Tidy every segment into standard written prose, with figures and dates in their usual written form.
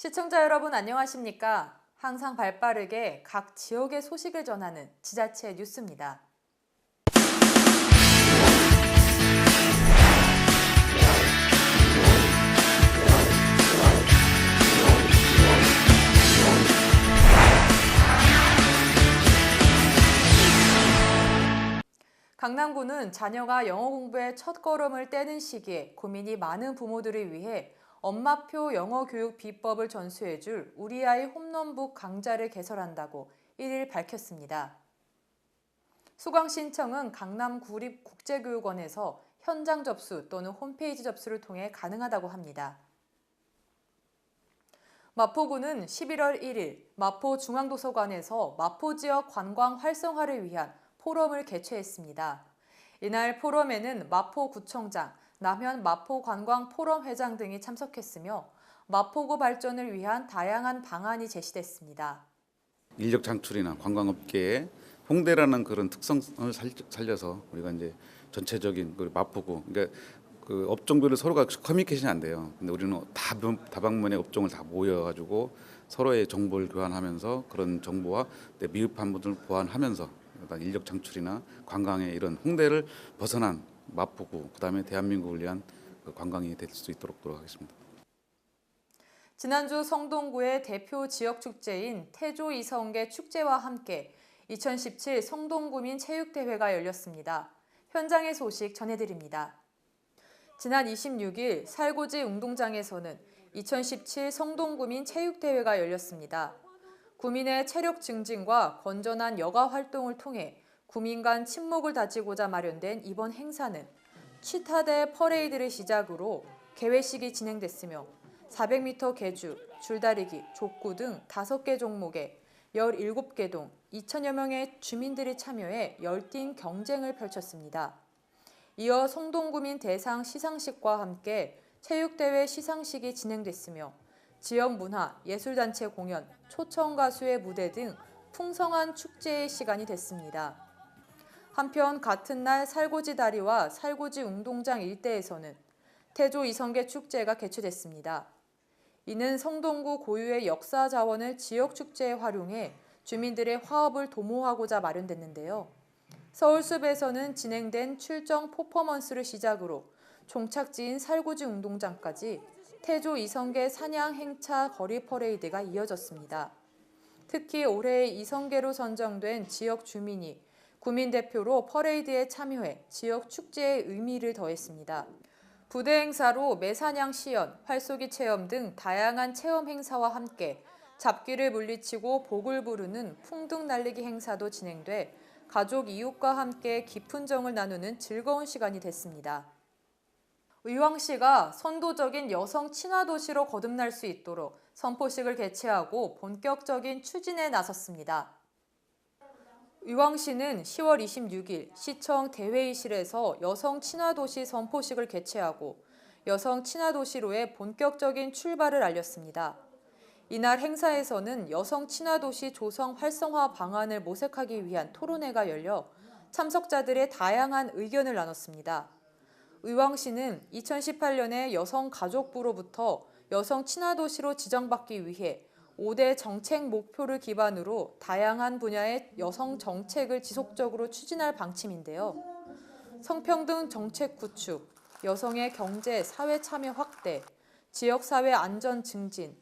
시청자 여러분 안녕하십니까? 항상 발빠르게 각 지역의 소식을 전하는 지자체 뉴스입니다. 강남구는 자녀가 영어 공부에 첫걸음을 떼는 시기에 고민이 많은 부모들을 위해 엄마표 영어 교육 비법을 전수해줄 우리 아이 홈런북 강좌를 개설한다고 1일 밝혔습니다. 수강 신청은 강남 구립국제교육원에서 현장 접수 또는 홈페이지 접수를 통해 가능하다고 합니다. 마포구는 11월 1일 마포중앙도서관에서 마포 지역 관광 활성화를 위한 포럼을 개최했습니다. 이날 포럼에는 마포구청장, 남현 마포관광포럼회장 등이 참석했으며 마포구 발전을 위한 다양한 방안이 제시됐습니다. 인력 창출이나 관광업계에 홍대라는 그런 특성을 살려서 우리가 이제 전체적인 그 마포구, 그러니까 그 업종별로 서로가 커뮤니케이션이 안 돼요. 근데 우리는 다방면의 업종을 다 모여가지고 서로의 정보를 교환하면서 그런 정보와 미흡한 부분을 보완하면서 인력 창출이나 관광의 이런 홍대를 벗어난 마포구, 그다음에 대한민국을 위한 관광이 될 수 있도록 노력하겠습니다. 지난주 성동구의 대표 지역 축제인 태조 이성계 축제와 함께 2017 성동구민 체육대회가 열렸습니다. 현장의 소식 전해드립니다. 지난 26일 살고지 운동장에서는 2017 성동구민 체육대회가 열렸습니다. 구민의 체력 증진과 건전한 여가 활동을 통해 구민 간 친목을 다지고자 마련된 이번 행사는 치타대 퍼레이드를 시작으로 개회식이 진행됐으며 400m 계주, 줄다리기, 족구 등 5개 종목에 17개 동 2천여 명의 주민들이 참여해 열띤 경쟁을 펼쳤습니다. 이어 성동구민 대상 시상식과 함께 체육대회 시상식이 진행됐으며 지역 문화, 예술단체 공연, 초청 가수의 무대 등 풍성한 축제의 시간이 됐습니다. 한편 같은 날 살고지 다리와 살고지 운동장 일대에서는 태조 이성계 축제가 개최됐습니다. 이는 성동구 고유의 역사 자원을 지역 축제에 활용해 주민들의 화합을 도모하고자 마련됐는데요. 서울숲에서는 진행된 출정 퍼포먼스를 시작으로 종착지인 살고지 운동장까지 태조 이성계 사냥 행차 거리 퍼레이드가 이어졌습니다. 특히 올해의 이성계로 선정된 지역 주민이 구민 대표로 퍼레이드에 참여해 지역 축제의 의미를 더했습니다. 부대 행사로 매사냥 시연, 활쏘기 체험 등 다양한 체험 행사와 함께 잡귀를 물리치고 복을 부르는 풍등 날리기 행사도 진행돼 가족 이웃과 함께 깊은 정을 나누는 즐거운 시간이 됐습니다. 의왕시가 선도적인 여성 친화 도시로 거듭날 수 있도록 선포식을 개최하고 본격적인 추진에 나섰습니다. 의왕시는 10월 26일 시청 대회의실에서 여성 친화 도시 선포식을 개최하고 여성 친화 도시로의 본격적인 출발을 알렸습니다. 이날 행사에서는 여성 친화 도시 조성 활성화 방안을 모색하기 위한 토론회가 열려 참석자들의 다양한 의견을 나눴습니다. 의왕시는 2018년에 여성가족부로부터 여성 친화도시로 지정받기 위해 5대 정책 목표를 기반으로 다양한 분야의 여성 정책을 지속적으로 추진할 방침인데요. 성평등 정책 구축, 여성의 경제, 사회 참여 확대, 지역사회 안전 증진,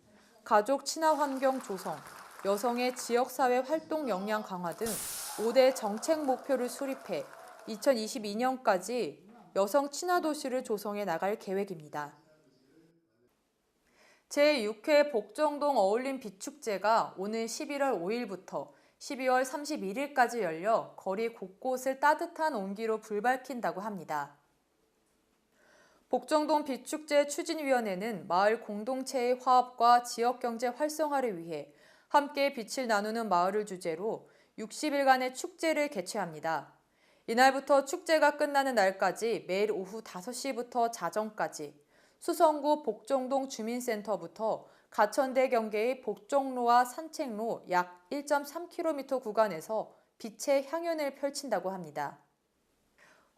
가족 친화 환경 조성, 여성의 지역사회 활동 역량 강화 등 5대 정책 목표를 수립해 2022년까지 여성 친화 도시를 조성해 나갈 계획입니다. 제6회 복정동 어울림 빛축제가 오는 11월 5일부터 12월 31일까지 열려 거리 곳곳을 따뜻한 온기로 불밝힌다고 합니다. 복정동 빛축제 추진위원회는 마을 공동체의 화합과 지역경제 활성화를 위해 함께 빛을 나누는 마을을 주제로 60일간의 축제를 개최합니다. 이날부터 축제가 끝나는 날까지 매일 오후 5시부터 자정까지 수성구 복정동 주민센터부터 가천대 경계의 복정로와 산책로 약 1.3km 구간에서 빛의 향연을 펼친다고 합니다.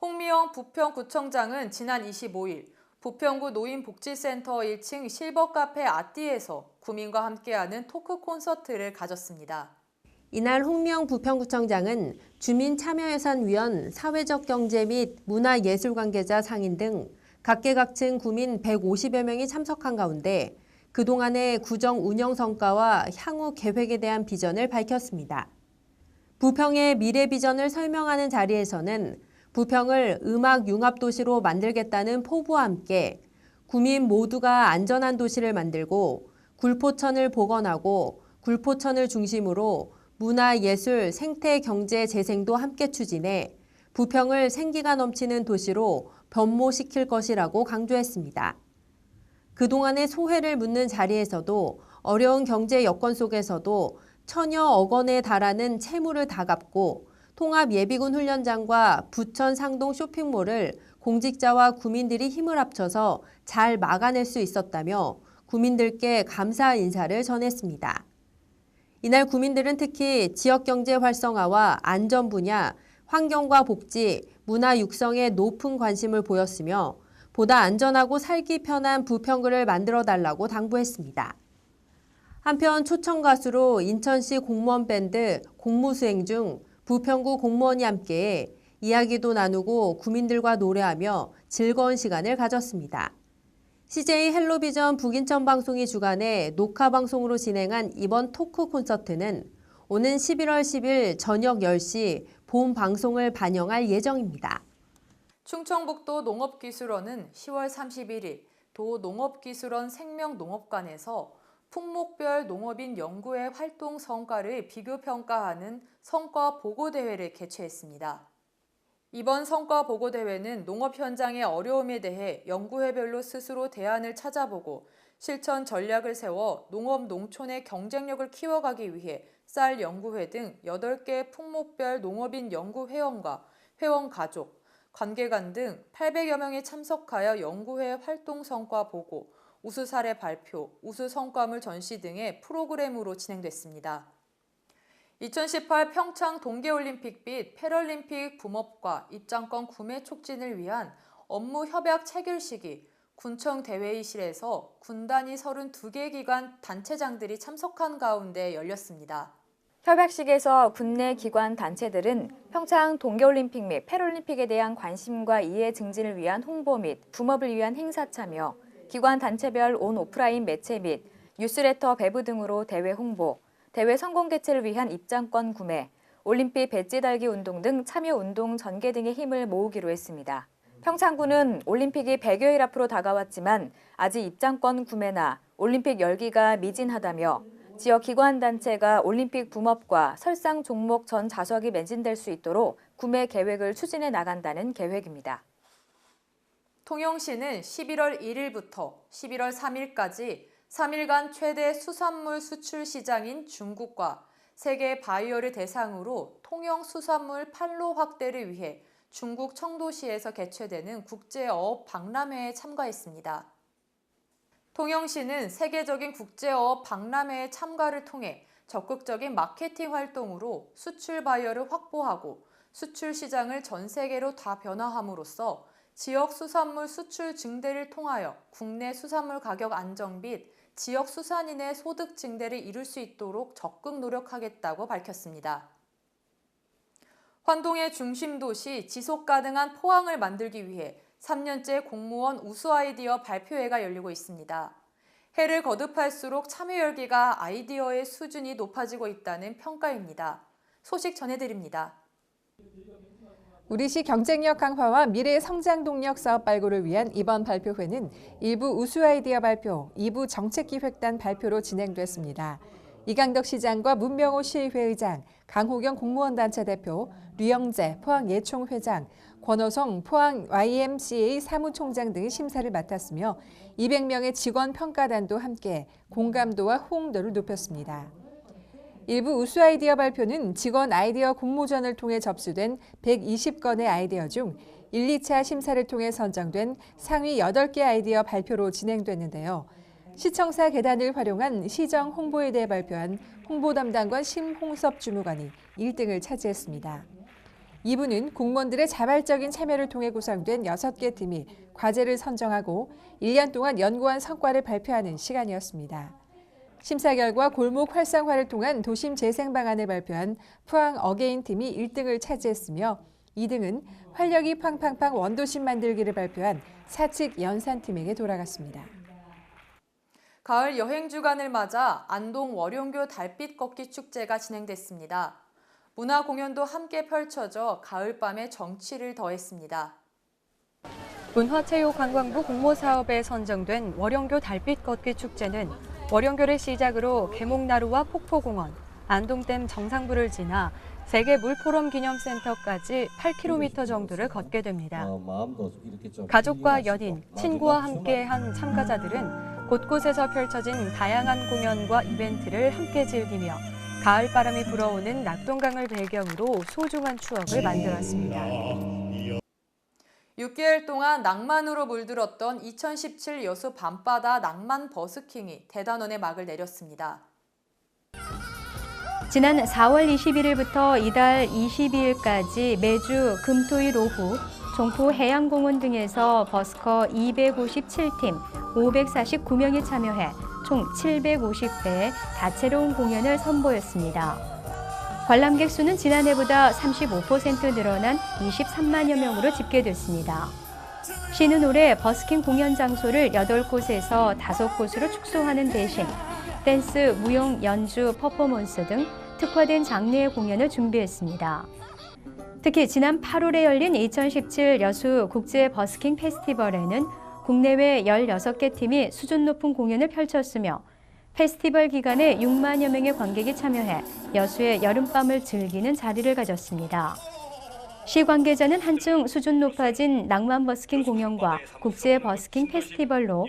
홍미영 부평구청장은 지난 25일 부평구 노인복지센터 1층 실버카페 아띠에서 구민과 함께하는 토크 콘서트를 가졌습니다. 이날 홍명 부평구청장은 주민참여예산위원, 사회적 경제 및 문화예술 관계자 상인 등 각계각층 구민 150여 명이 참석한 가운데 그동안의 구정 운영 성과와 향후 계획에 대한 비전을 밝혔습니다. 부평의 미래 비전을 설명하는 자리에서는 부평을 음악 융합 도시로 만들겠다는 포부와 함께 구민 모두가 안전한 도시를 만들고 굴포천을 복원하고 굴포천을 중심으로 문화, 예술, 생태, 경제 재생도 함께 추진해 부평을 생기가 넘치는 도시로 변모시킬 것이라고 강조했습니다. 그동안의 소회를 묻는 자리에서도 어려운 경제 여건 속에서도 천여억 원에 달하는 채무를 다 갚고 통합예비군 훈련장과 부천 상동 쇼핑몰을 공직자와 구민들이 힘을 합쳐서 잘 막아낼 수 있었다며 구민들께 감사 인사를 전했습니다. 이날 구민들은 특히 지역경제 활성화와 안전 분야, 환경과 복지, 문화 육성에 높은 관심을 보였으며 보다 안전하고 살기 편한 부평구를 만들어달라고 당부했습니다. 한편 초청 가수로 인천시 공무원 밴드 공무수행 중 부평구 공무원이 함께 이야기도 나누고 구민들과 노래하며 즐거운 시간을 가졌습니다. CJ 헬로비전 북인천 방송이 주관해 녹화 방송으로 진행한 이번 토크 콘서트는 오는 11월 10일 저녁 10시 본 방송을 반영할 예정입니다. 충청북도 농업기술원은 10월 31일 도 농업기술원 생명농업관에서 풍목별 농업인 연구회 활동 성과를 비교평가하는 성과보고대회를 개최했습니다. 이번 성과보고대회는 농업 현장의 어려움에 대해 연구회별로 스스로 대안을 찾아보고 실천 전략을 세워 농업 농촌의 경쟁력을 키워가기 위해 쌀 연구회 등 8개 풍목별 농업인 연구회원과 회원 가족, 관계관 등 800여 명이 참석하여 연구회 활동 성과 보고, 우수 사례 발표, 우수 성과물 전시 등의 프로그램으로 진행됐습니다. 2018 평창 동계올림픽 및 패럴림픽 붐업과 입장권 구매 촉진을 위한 업무 협약 체결식이 군청 대회의실에서 군단위 32개 기관 단체장들이 참석한 가운데 열렸습니다. 협약식에서 군내 기관 단체들은 평창 동계올림픽 및 패럴림픽에 대한 관심과 이해 증진을 위한 홍보 및 붐업을 위한 행사 참여, 기관 단체별 온 오프라인 매체 및 뉴스레터 배부 등으로 대회 홍보, 대회 성공 개최를 위한 입장권 구매, 올림픽 배지 달기 운동 등 참여 운동 전개 등의 힘을 모으기로 했습니다. 평창군은 올림픽이 100여일 앞으로 다가왔지만 아직 입장권 구매나 올림픽 열기가 미진하다며 지역 기관 단체가 올림픽 붐업과 설상 종목 전 좌석이 매진될 수 있도록 구매 계획을 추진해 나간다는 계획입니다. 통영시는 11월 1일부터 11월 3일까지 3일간 최대 수산물 수출 시장인 중국과 세계 바이어를 대상으로 통영 수산물 판로 확대를 위해 중국 청도시에서 개최되는 국제어업 박람회에 참가했습니다. 통영시는 세계적인 국제어업 박람회에 참가를 통해 적극적인 마케팅 활동으로 수출 바이어를 확보하고 수출 시장을 전 세계로 다 변화함으로써 지역 수산물 수출 증대를 통하여 국내 수산물 가격 안정 및 지역 수산인의 소득 증대를 이룰 수 있도록 적극 노력하겠다고 밝혔습니다. 환동의 중심도시 지속가능한 포항을 만들기 위해 3년째 공무원 우수 아이디어 발표회가 열리고 있습니다. 해를 거듭할수록 참여 열기가 아이디어의 수준이 높아지고 있다는 평가입니다. 소식 전해드립니다. 우리시 경쟁력 강화와 미래 성장 동력 사업 발굴을 위한 이번 발표회는 1부 우수 아이디어 발표, 2부 정책기획단 발표로 진행됐습니다. 이강덕 시장과 문명호 시의회의장, 강호경 공무원단체 대표, 류영재 포항예총회장, 권호성 포항 YMCA 사무총장 등이 심사를 맡았으며 200명의 직원 평가단도 함께 공감도와 호응도를 높였습니다. 일부 우수 아이디어 발표는 직원 아이디어 공모전을 통해 접수된 120건의 아이디어 중 1, 2차 심사를 통해 선정된 상위 8개 아이디어 발표로 진행됐는데요. 시청사 계단을 활용한 시정 홍보에 대해 발표한 홍보 담당관 심홍섭 주무관이 1등을 차지했습니다. 2부는 공무원들의 자발적인 참여를 통해 구성된 6개 팀이 과제를 선정하고 1년 동안 연구한 성과를 발표하는 시간이었습니다. 심사 결과 골목 활성화를 통한 도심 재생 방안을 발표한 포항 어게인 팀이 1등을 차지했으며 2등은 활력이 팡팡팡 원도심 만들기를 발표한 사측 연산팀에게 돌아갔습니다. 가을 여행 주간을 맞아 안동 월용교 달빛 걷기 축제가 진행됐습니다. 문화 공연도 함께 펼쳐져 가을밤의 정취를 더했습니다. 문화체육관광부 공모사업에 선정된 월용교 달빛 걷기 축제는 월용교를 시작으로 계목나루와 폭포공원, 안동댐 정상부를 지나 세계 물포럼 기념센터까지 8km 정도를 걷게 됩니다. 가족과 연인, 친구와 함께한 참가자들은 곳곳에서 펼쳐진 다양한 공연과 이벤트를 함께 즐기며 가을바람이 불어오는 낙동강을 배경으로 소중한 추억을 만들었습니다. 6개월 동안 낭만으로 물들었던 2017 여수 밤바다 낭만 버스킹이 대단원에 막을 내렸습니다. 지난 4월 21일부터 이달 22일까지 매주 금토일 오후 종포 해양공원 등에서 버스커 257팀 549명이 참여해 총 750회의 다채로운 공연을 선보였습니다. 관람객 수는 지난해보다 35% 늘어난 23만여 명으로 집계됐습니다. 시는 올해 버스킹 공연 장소를 8곳에서 5곳으로 축소하는 대신 댄스, 무용, 연주, 퍼포먼스 등 특화된 장르의 공연을 준비했습니다. 특히 지난 8월에 열린 2017 여수 국제 버스킹 페스티벌에는 국내외 16개 팀이 수준 높은 공연을 펼쳤으며 페스티벌 기간에 6만여 명의 관객이 참여해 여수의 여름밤을 즐기는 자리를 가졌습니다. 시 관계자는 한층 수준 높아진 낭만 버스킹 공연과 국제 버스킹 페스티벌로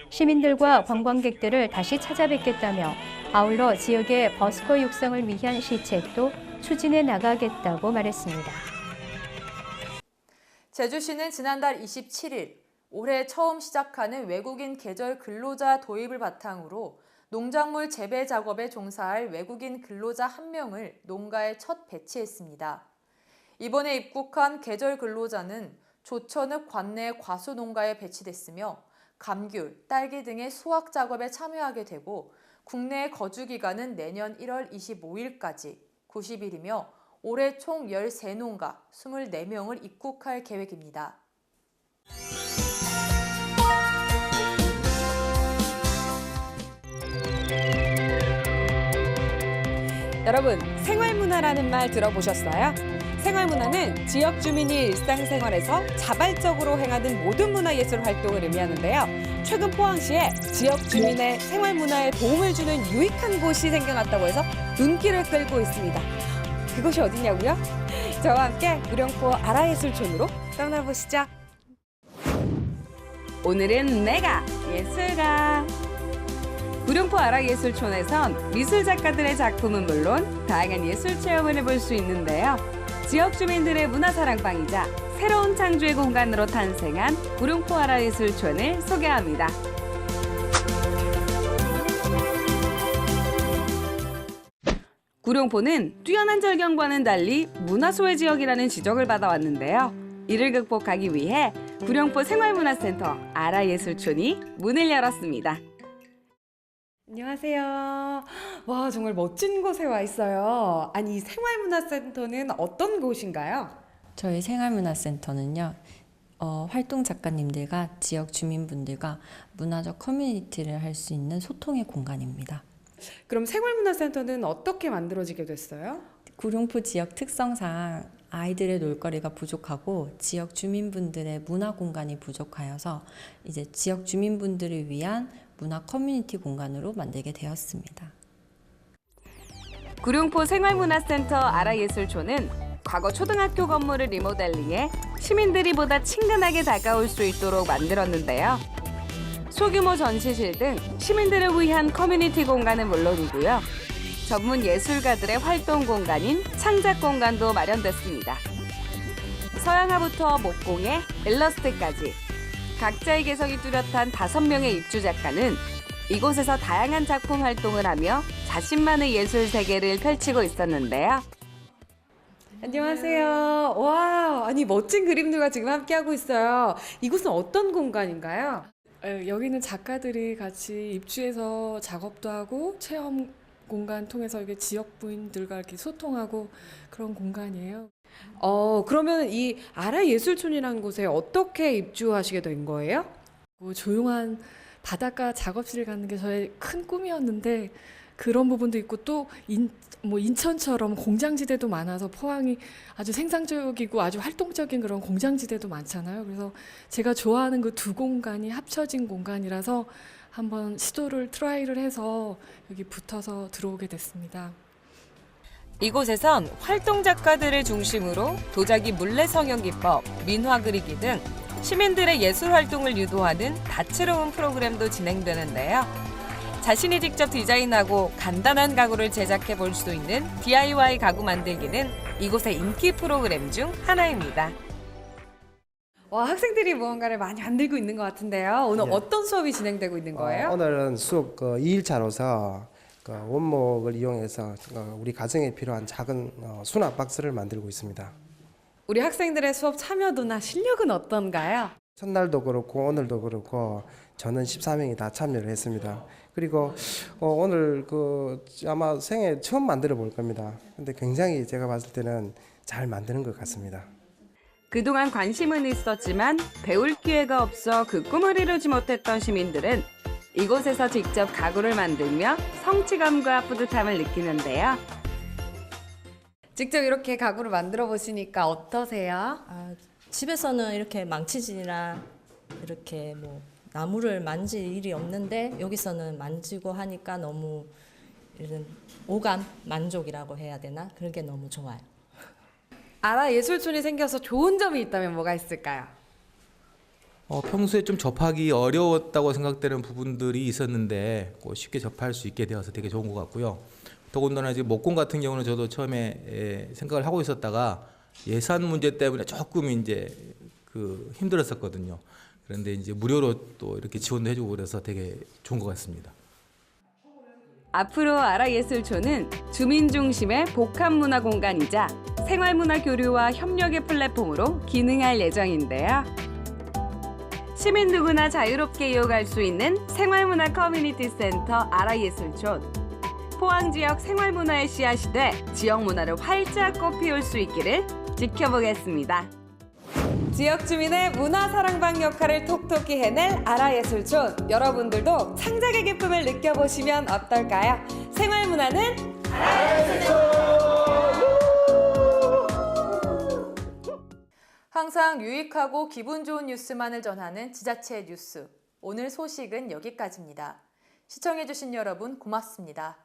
시민들과 관광객들을 다시 찾아뵙겠다며 아울러 지역의 버스커 육성을 위한 시책도 추진해 나가겠다고 말했습니다. 제주시는 지난달 27일 올해 처음 시작하는 외국인 계절 근로자 도입을 바탕으로 농작물 재배 작업에 종사할 외국인 근로자 1명을 농가에 첫 배치했습니다. 이번에 입국한 계절 근로자는 조천읍 관내 과수 농가에 배치됐으며 감귤, 딸기 등의 수확 작업에 참여하게 되고 국내 거주 기간은 내년 1월 25일까지 90일이며 올해 총 13농가 24명을 입국할 계획입니다. 여러분, 생활문화라는 말 들어보셨어요? 생활문화는 지역 주민이 일상생활에서 자발적으로 행하는 모든 문화예술 활동을 의미하는데요. 최근 포항시에 지역 주민의 생활문화에 도움을 주는 유익한 곳이 생겨났다고 해서 눈길을 끌고 있습니다. 그곳이 어디냐고요? 저와 함께 우령포 아라예술촌으로 떠나보시죠. 오늘은 내가 예술가. 우령포 아라예술촌에선 미술 작가들의 작품은 물론 다양한 예술 체험을 해볼 수 있는데요. 지역 주민들의 문화사랑방이자 새로운 창조의 공간으로 탄생한 우령포 아라예술촌을 소개합니다. 구룡포는 뛰어난 절경과는 달리 문화소외 지역이라는 지적을 받아왔는데요. 이를 극복하기 위해 구룡포 생활문화센터 아라예술촌이 문을 열었습니다. 안녕하세요. 와, 정말 멋진 곳에 와 있어요. 아니, 이 생활문화센터는 어떤 곳인가요? 저희 생활문화센터는요, 활동 작가님들과 지역 주민분들과 문화적 커뮤니티를 할 수 있는 소통의 공간입니다. 그럼 생활문화센터는 어떻게 만들어지게 됐어요? 구룡포 지역 특성상 아이들의 놀거리가 부족하고 지역 주민분들의 문화 공간이 부족하여서 이제 지역 주민분들을 위한 문화 커뮤니티 공간으로 만들게 되었습니다. 구룡포 생활문화센터 아라예술촌은 과거 초등학교 건물을 리모델링해 시민들이 보다 친근하게 다가올 수 있도록 만들었는데요. 소규모 전시실 등 시민들을 위한 커뮤니티 공간은 물론이고요. 전문 예술가들의 활동 공간인 창작 공간도 마련됐습니다. 서양화부터 목공에 일러스트까지 각자의 개성이 뚜렷한 5명의 입주 작가는 이곳에서 다양한 작품 활동을 하며 자신만의 예술 세계를 펼치고 있었는데요. 안녕하세요. 와, 아니 멋진 그림들과 지금 함께하고 있어요. 이곳은 어떤 공간인가요? 여기는 작가들이 같이 입주해서 작업도 하고 체험 공간 통해서 이게 지역부인들과 이렇게 소통하고 그런 공간이에요. 그러면 이 아라예술촌이라는 곳에 어떻게 입주하시게 된 거예요? 조용한 바닷가 작업실 가는 게 저의 큰 꿈이었는데 그런 부분도 있고 또 인천처럼 공장지대도 많아서 포항이 아주 생산적이고 아주 활동적인 그런 공장지대도 많잖아요. 그래서 제가 좋아하는 그 두 공간이 합쳐진 공간이라서 한번 시도를 트라이를 해서 여기 붙어서 들어오게 됐습니다. 이곳에선 활동 작가들을 중심으로 도자기 물레 성형 기법, 민화 그리기 등 시민들의 예술 활동을 유도하는 다채로운 프로그램도 진행되는데요. 자신이 직접 디자인하고 간단한 가구를 제작해 볼 수 있는 DIY 가구 만들기는 이곳의 인기 프로그램 중 하나입니다. 와, 학생들이 무언가를 많이 만들고 있는 것 같은데요. 오늘 어떤 수업이 진행되고 있는 거예요? 오늘은 수업 2일차로서 원목을 이용해서 우리 가정에 필요한 작은 수납 박스를 만들고 있습니다. 우리 학생들의 수업 참여도나 실력은 어떤가요? 첫날도 그렇고 오늘도 그렇고 저는 14명이 다 참여를 했습니다. 그리고 오늘 아마 생애 처음 만들어 볼 겁니다. 근데 굉장히 제가 봤을 때는 잘 만드는 것 같습니다. 그동안 관심은 있었지만 배울 기회가 없어 그 꿈을 이루지 못했던 시민들은 이곳에서 직접 가구를 만들며 성취감과 뿌듯함을 느끼는데요. 직접 이렇게 가구를 만들어 보시니까 어떠세요? 집에서는 이렇게 망치질이나 이렇게 나무를 만질 일이 없는데 여기서는 만지고 하니까 너무 이런 오감 만족이라고 해야 되나? 그런 게 너무 좋아요. 아라예술촌이 생겨서 좋은 점이 있다면 뭐가 있을까요? 평소에 좀 접하기 어려웠다고 생각되는 부분들이 있었는데 쉽게 접할 수 있게 되어서 되게 좋은 것 같고요. 더군다나 지금 목공 같은 경우는 저도 처음에 생각을 하고 있었다가 예산 문제 때문에 조금 이제 힘들었었거든요. 그런데 이제 무료로 또 이렇게 지원도 해주고 그래서 되게 좋은 것 같습니다. 앞으로 아라예술촌은 주민 중심의 복합문화 공간이자 생활문화 교류와 협력의 플랫폼으로 기능할 예정인데요. 시민 누구나 자유롭게 이용할 수 있는 생활문화 커뮤니티 센터 아라예술촌. 포항 지역 생활문화의 씨앗이 돼 지역 문화를 활짝 꽃피울 수 있기를 지켜보겠습니다. 지역 주민의 문화 사랑방 역할을 톡톡히 해낼 아라예술촌. 여러분들도 창작의 기쁨을 느껴보시면 어떨까요? 생활문화는 항상 유익하고 기분 좋은 뉴스만을 전하는 지자체 뉴스. 오늘 소식은 여기까지입니다. 시청해주신 여러분 고맙습니다.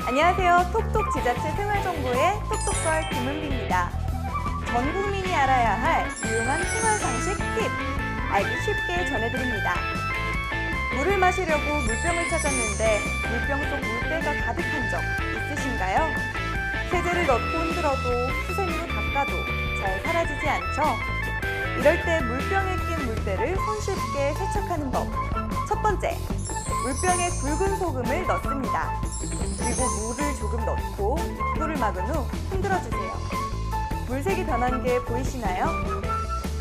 안녕하세요. 톡톡 지자체 생활정보의 톡톡걸 김은비입니다. 전 국민이 알아야 할 유용한 생활상식 팁, 알기 쉽게 전해드립니다. 물을 마시려고 물병을 찾았는데 물병 속 물때가 가득한 적 있으신가요? 세제를 넣고 흔들어도 수세미로 닦아도 잘 사라지지 않죠? 이럴 때 물병에 낀 물때를 손쉽게 세척하는 법. 첫 번째, 물병에 굵은 소금을 넣습니다. 그리고 물을 조금 넣고 입구를 막은 후 흔들어주세요. 물색이 변한 게 보이시나요?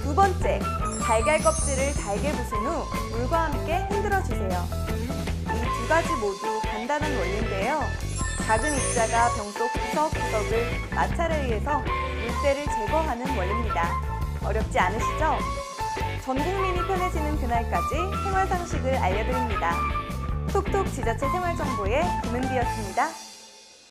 두 번째, 달걀 껍질을 달게 부순 후 물과 함께 흔들어주세요. 이 두 가지 모두 간단한 원리인데요. 작은 입자가 병 속 구석구석을 마찰에 의해서 물때를 제거하는 원리입니다. 어렵지 않으시죠? 전 국민이 편해지는 그날까지 생활상식을 알려드립니다. 톡톡 지자체 생활정보의 김은비였습니다.